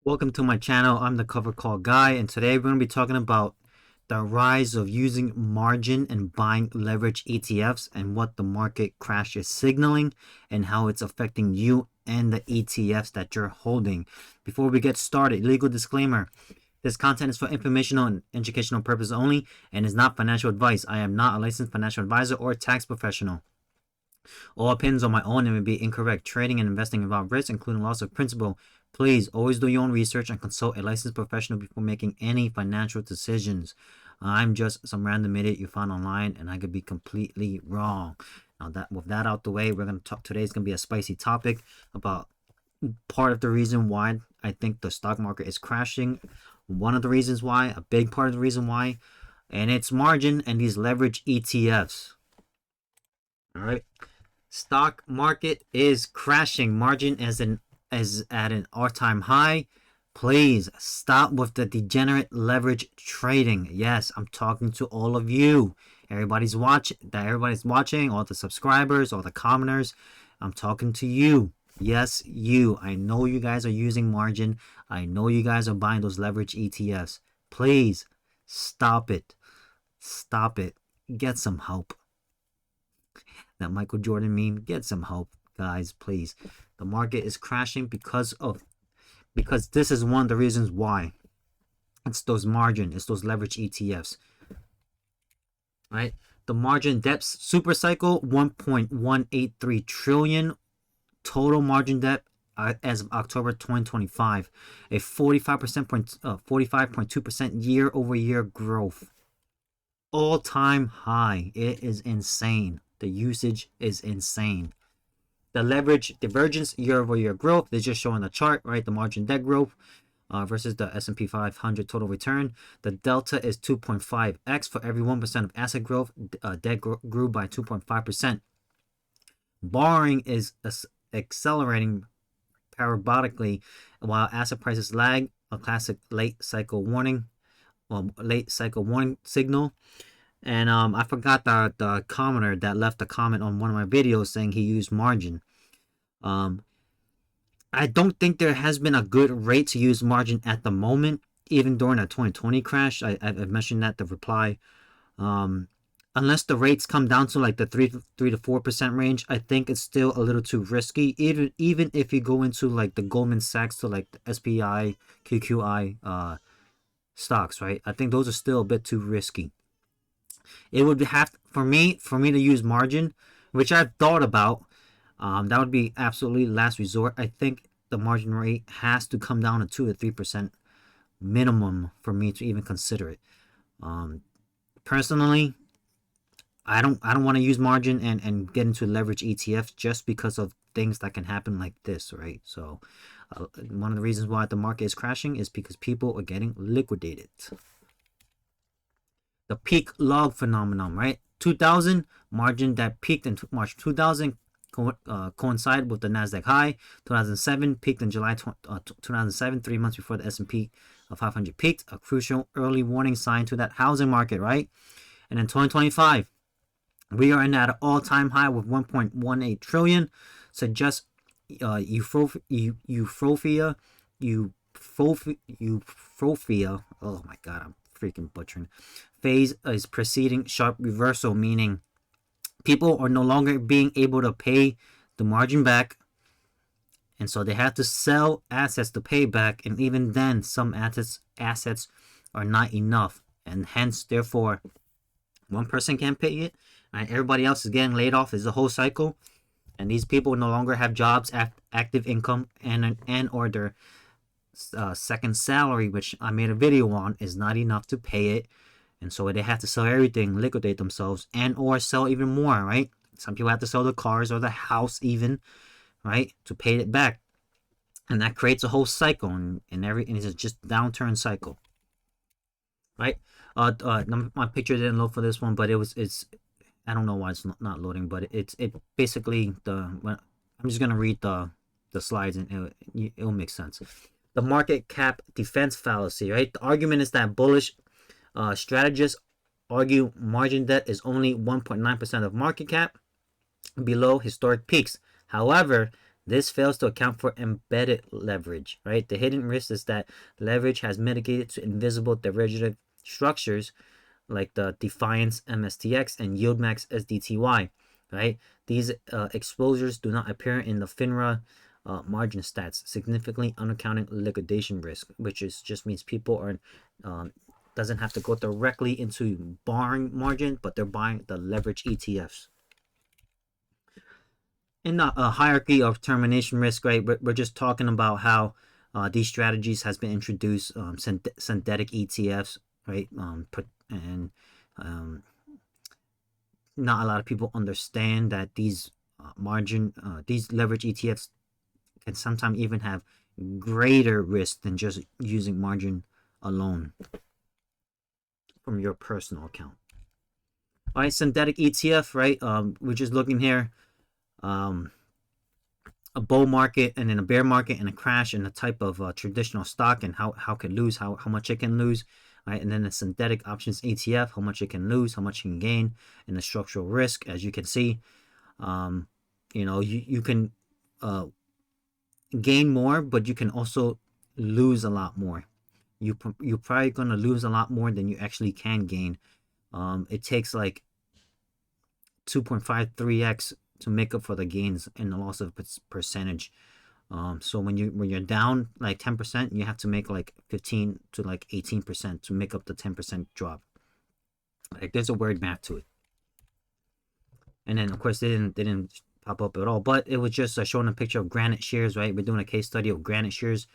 Welcome to my channel. I'm the cover call guy, and today we're going to be talking about the rise of using margin and buying leverage ETFs and what the market crash is signaling and how it's affecting you and the ETFs that you're holding. Before we get started, legal disclaimer. This content is for informational and educational purposes only and is not financial advice. I am not a licensed financial advisor or tax professional. All opinions are my own and may be incorrect. Trading and investing involve risks, including loss of principal. Please always do your own research and consult a licensed professional before making any financial decisions. I'm just some random idiot you found online, and I could be completely wrong. Now with that out the way, we're gonna talk. Today's gonna be a spicy topic about part of the reason why I think the stock market is crashing. One of the reasons why, a big part of the reason why, and it's margin and these leverage ETFs. All right. Stock market is crashing. Margin is at an all-time high. Please stop with the degenerate leverage trading. Yes, I'm talking to all of you. Everybody's watching, all the subscribers, all the commoners. I'm talking to you. Yes, you. I know you guys are using margin. I know you guys are buying those leverage ETFs. Please stop it. Stop it. Get some help. That Michael Jordan meme, get some help, guys, please. The market is crashing because this is one of the reasons why. It's those margin, it's those leverage ETFs. Right? The margin depth supercycle 1.183 trillion total margin depth as of October 2025, a 45.2% year-over-year growth. All-time high. It is insane. The usage is insane. The leverage divergence year-over-year growth, they're just showing the chart, right? The margin debt growth versus the S&P 500 total return. The delta is 2.5x for every 1% of asset growth. Debt grew by 2.5%. Borrowing is accelerating parabolically while asset prices lag, a classic late cycle warning signal. And I forgot the commenter that left a comment on one of my videos saying he used margin. I don't think there has been a good rate to use margin at the moment, even during the 2020 crash. I've mentioned that the reply. Unless the rates come down to like the 3 to 4% range, I think it's still a little too risky. Even if you go into like the Goldman Sachs to like the SPI, QQI stocks, right? I think those are still a bit too risky. It would have for me to use margin, which I've thought about. That would be absolutely last resort. I think the margin rate has to come down to 2 to 3% minimum for me to even consider it. Personally, I don't want to use margin and get into leverage ETFs just because of things that can happen like this, right? So one of the reasons why the market is crashing is because people are getting liquidated. The peak log phenomenon, right? 2000 margin that peaked in March 2000 coincided with the Nasdaq high. 2007 peaked in July 2007, 3 months before the S&P 500 peaked. A crucial early warning sign to that housing market, right? And in 2025, we are in at an all-time high with 1.18 trillion. Suggests euphoria. Oh my god, I'm freaking butchering. Phase is preceding sharp reversal, meaning people are no longer being able to pay the margin back, and so they have to sell assets to pay back, and even then some assets are not enough, and hence therefore one person can't pay it and everybody else is getting laid off. Is the whole cycle, and these people no longer have jobs, active income, and or their second salary, which I made a video on, is not enough to pay it. And so they have to sell everything, liquidate themselves, and or sell even more, right? Some people have to sell the cars or the house even, right, to pay it back. And that creates a whole cycle, and it's just downturn cycle, right? My picture didn't load for this one, but it's I don't know why it's not loading, but it basically I'm just gonna read the slides and it'll make sense. The market cap defense fallacy, right? The argument is that bullish strategists argue margin debt is only 1.9% of market cap, below historic peaks. However, This fails to account for embedded leverage, right? The hidden risk is that leverage has mitigated to invisible derivative structures like the Defiance MSTX and Yieldmax SDTY, right? These exposures do not appear in the FINRA margin stats, significantly unaccounting liquidation risk, which is just means people are doesn't have to go directly into borrowing margin, but they're buying the leverage ETFs. In the hierarchy of termination risk, right, we're just talking about how these strategies has been introduced, synthetic ETFs, right, and not a lot of people understand that these these leverage ETFs can sometimes even have greater risk than just using margin alone from your personal account. All right, synthetic ETF, right? We're just looking here. A bull market and then a bear market and a crash and the type of traditional stock and how it can lose, how much it can lose, right? And then the synthetic options ETF, how much it can lose, how much it can gain, and the structural risk. As you can see, you know, you can gain more, but you can also lose a lot more. You're probably gonna lose a lot more than you actually can gain. It takes like 2.53x to make up for the gains and the loss of percentage. So when you're down like 10%, you have to make like 15 to like 18% to make up the 10% drop. Like there's a weird math to it. And then of course they didn't pop up at all, but it was just showing a picture of GraniteShares, right? We're doing a case study of GraniteShares.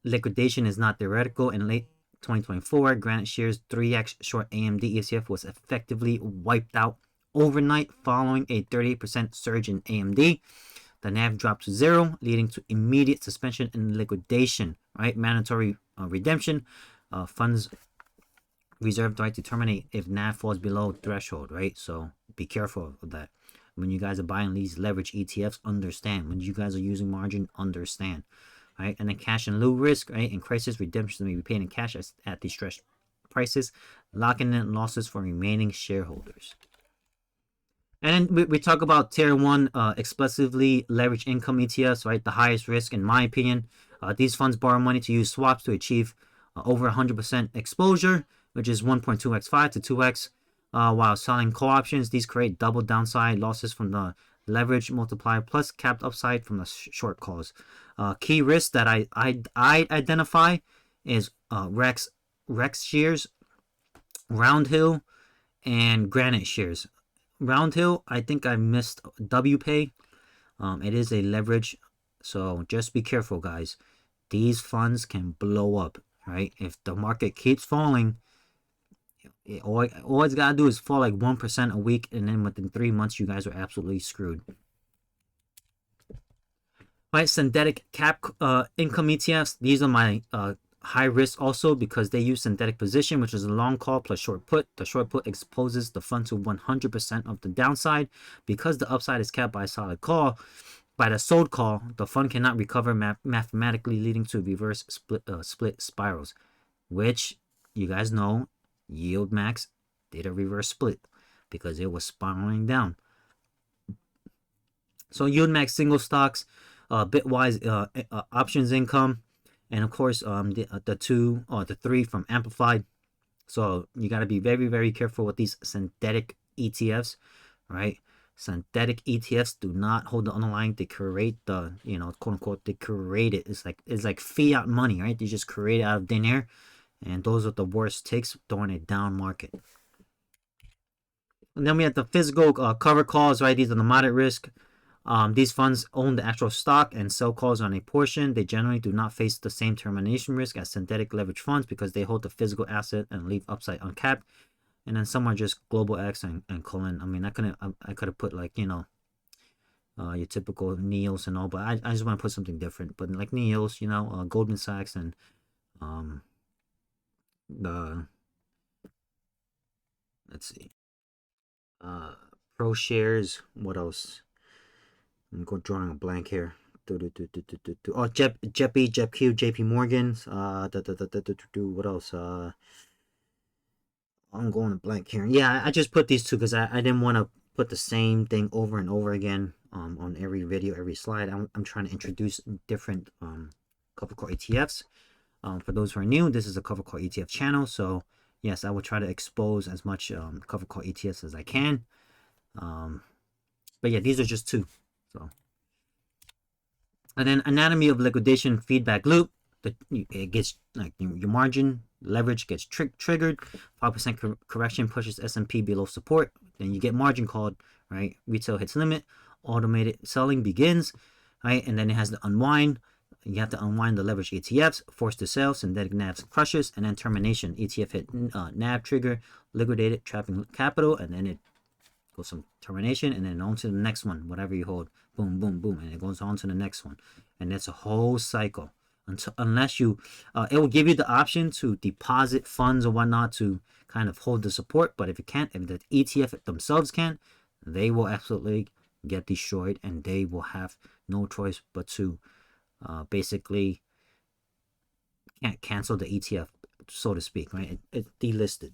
Liquidation is not theoretical. In late 2024, GraniteShares 3x short AMD ETF was effectively wiped out overnight following a 38% surge in AMD. The NAV dropped to zero, leading to immediate suspension and liquidation, right? Mandatory redemption. Funds reserve the right to terminate if NAV falls below threshold, right? So be careful of that. When you guys are buying these leverage ETFs, understand. When you guys are using margin, understand. Right? And then cash and lieu risk, right? In crisis, redemptions may be paid in cash at distressed prices, locking in losses for remaining shareholders. And then we talk about tier 1 explicitly leveraged income ETFs, right? The highest risk, in my opinion. These funds borrow money to use swaps to achieve over 100% exposure, which is 1.2x5 to 2x. While selling call options, these create double downside losses from the leverage multiplier plus capped upside from the short calls. Key risks that I identify is RexShares, Roundhill, and GraniteShares. Roundhill, I think I missed WPay. It is a leverage, so just be careful, guys. These funds can blow up, right? If the market keeps falling, all it's gotta do is fall like 1% a week, and then within 3 months, you guys are absolutely screwed. Right, synthetic cap income ETFs. These are my high risk also because they use synthetic position, which is a long call plus short put. The short put exposes the fund to 100% of the downside. Because the upside is capped by a solid call, by the sold call, the fund cannot recover mathematically, leading to reverse split spirals, which you guys know Yieldmax did a reverse split because it was spiraling down. So Yieldmax single stocks, Bitwise options income, and of course the three from Amplified. So you got to be very, very careful with these synthetic ETFs, right? Synthetic ETFs do not hold the underlying. They create the, quote unquote, they create it. It's like fiat money, right? They just create it out of thin air, and those are the worst takes during a down market. And then we have the physical cover calls, right? These are the moderate risk. These funds own the actual stock and sell calls on a portion. They generally do not face the same termination risk as synthetic leverage funds because they hold the physical asset and leave upside uncapped. And then some are just Global X and Colin. I mean, I could have put like, your typical NEOS and all, but I just want to put something different. But like NEOS, Goldman Sachs and let's see, Pro Shares. What else? I'm drawing a blank here. Oh, JEPI, JEPQ, JP Morgan's. What else? I'm going blank here. Yeah, I just put these two because I didn't want to put the same thing over and over again on every video, every slide. I'm trying to introduce different cover call ETFs. For those who are new, this is a cover call ETF channel. So yes, I will try to expose as much cover call ETFs as I can. But yeah, these are just two. So, and then anatomy of liquidation feedback loop. It gets like your margin leverage gets triggered. 5% correction pushes S&P below support. Then you get margin called, right? Retail hits limit. Automated selling begins, right? And then it has the unwind. You have to unwind the leverage ETFs, force to sell, synthetic NAVs crushes, and then termination. ETF hit NAV trigger, liquidated, trapping capital, and then it goes some termination, and then on to the next one, whatever you hold, boom, boom, boom, and it goes on to the next one, and that's a whole cycle. Unless you, it will give you the option to deposit funds or whatnot to kind of hold the support, but if it can't, if the ETF themselves can, they will absolutely get destroyed, and they will have no choice but to basically can't cancel the ETF, so to speak, right? It's delisted.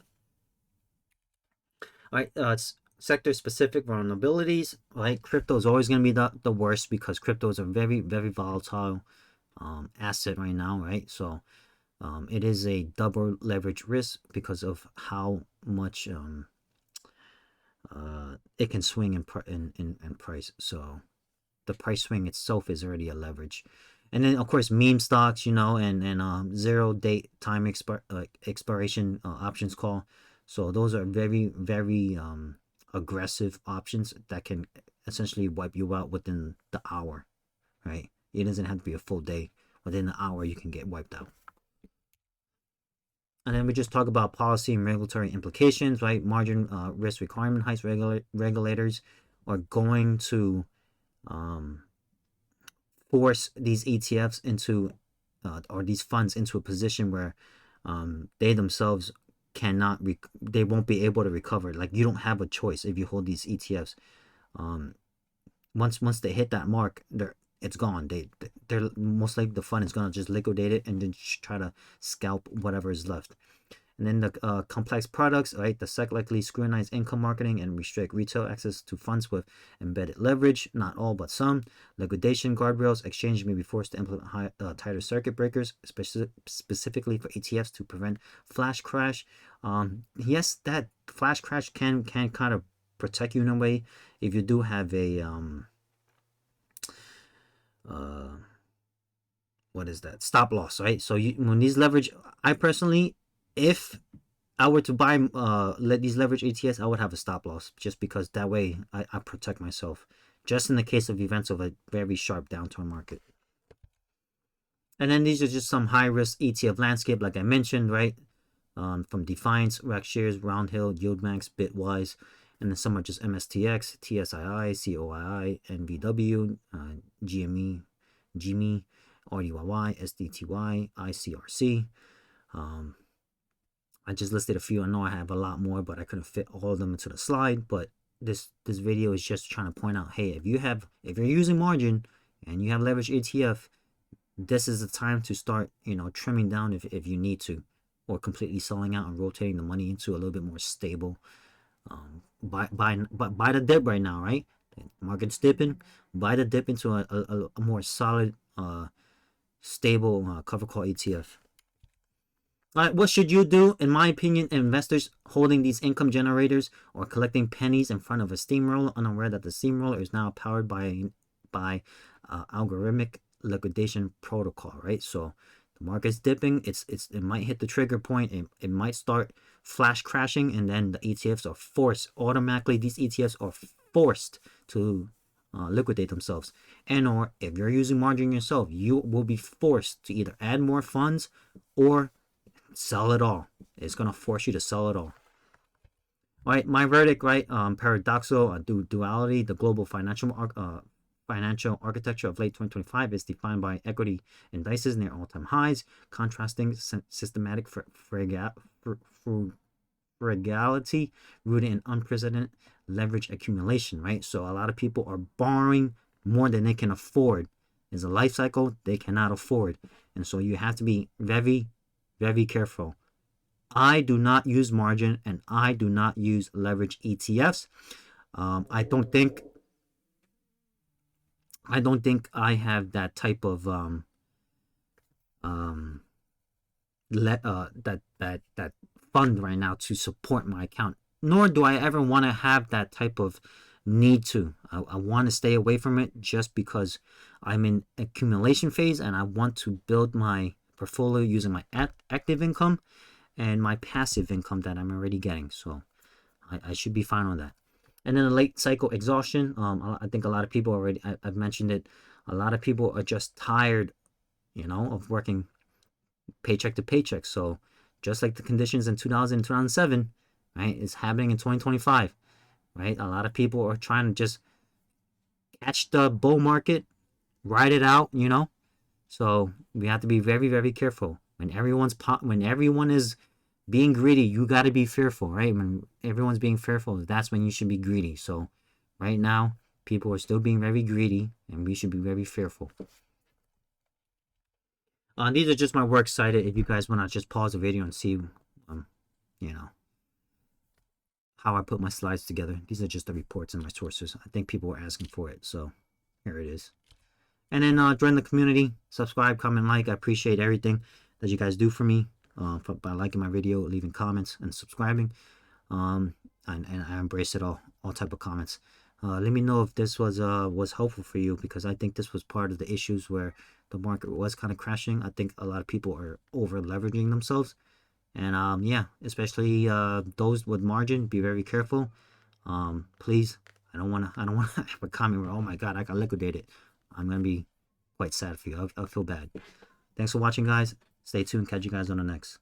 All right, it's sector-specific vulnerabilities, right? Crypto is always going to be the worst because crypto is a very, very volatile asset right now, right? So it is a double leverage risk because of how much it can swing in price. So the price swing itself is already a leverage. And then of course meme stocks, you know, and 0 date time expiration options call. So those are very, very aggressive options that can essentially wipe you out within the hour, right? It doesn't have to be a full day. Within the hour, you can get wiped out. And then we just talk about policy and regulatory implications, right? Margin risk requirement heights. Regulators are going to force these ETFs into, or these funds into a position where they themselves cannot, they won't be able to recover. Like you don't have a choice if you hold these ETFs. Once they hit that mark, it's gone. They're most likely the fund is gonna just liquidate it and then try to scalp whatever is left. And then the complex products, right? The SEC likely scrutinize income marketing and restrict retail access to funds with embedded leverage. Not all, but some. Liquidation guardrails. Exchange may be forced to implement tighter circuit breakers, specifically for ETFs to prevent flash crash. Yes, that flash crash can kind of protect you in a way if you do have a what is that, stop loss, right? So when these leverage, I personally, if I were to buy let these leverage ETFs, I would have a stop loss just because that way I protect myself just in the case of events of a very sharp downturn market. And then these are just some high risk ETF landscape, like I mentioned, right? From Defiance, GraniteShares, Roundhill, YieldMax, Bitwise, and then some are just MSTX, TSII, COII, NVW, GME, RDYY, SDTY, ICRC. I just listed a few. I know I have a lot more, but I couldn't fit all of them into the slide. But this video is just trying to point out, hey, if you're using margin and you have leverage ETF, this is the time to start, trimming down if you need to, or completely selling out and rotating the money into a little bit more stable. Buy the dip right now, right? The market's dipping. Buy the dip into a more solid, stable cover call ETF. All right, what should you do? In my opinion, investors holding these income generators or collecting pennies in front of a steamroller, unaware that the steamroller is now powered by algorithmic liquidation protocol, right? So the market's dipping, it might hit the trigger point, it might start flash crashing, and then the ETFs are forced automatically. These ETFs are forced to liquidate themselves, and or if you're using margin yourself, you will be forced to either add more funds or sell it all. It's gonna force you to sell it all. All right, my verdict, right? Paradoxical duality. The global financial architecture of late 2025 is defined by equity indices near all-time highs, contrasting systematic frugality rooted in unprecedented leverage accumulation, right? So a lot of people are borrowing more than they can afford. It's a life cycle they cannot afford, and so you have to be very, very careful. I do not use margin and I do not use leverage ETFs. I don't think I have that type of um that fund right now to support my account. Nor do I ever want to have that type of need to. I want to stay away from it just because I'm in accumulation phase and I want to build my portfolio using my active income and my passive income that I'm already getting. So I should be fine on that. And then the late cycle exhaustion. I think a lot of people already, I've mentioned it. A lot of people are just tired, of working paycheck to paycheck. So just like the conditions in 2000 and 2007, right, is happening in 2025, right? A lot of people are trying to just catch the bull market, ride it out. So we have to be very, very careful. When everyone is being greedy, you got to be fearful, right? When everyone's being fearful, that's when you should be greedy. So right now, people are still being very greedy, and we should be very fearful. These are just my works cited. If you guys want to just pause the video and see, you know, how I put my slides together. These are just the reports and my sources. I think people were asking for it, so here it is. And then join the community, subscribe, comment, like. I appreciate everything that you guys do for me by liking my video, leaving comments, and subscribing. And I embrace it all type of comments. Let me know if this was helpful for you, because I think this was part of the issues where the market was kind of crashing. I think a lot of people are over leveraging themselves, and yeah, especially those with margin. Be very careful. Please, I don't want to have a comment where, oh my god, I got liquidated. I'm gonna be quite sad for you. I'll feel bad. Thanks for watching, guys. Stay tuned. Catch you guys on the next.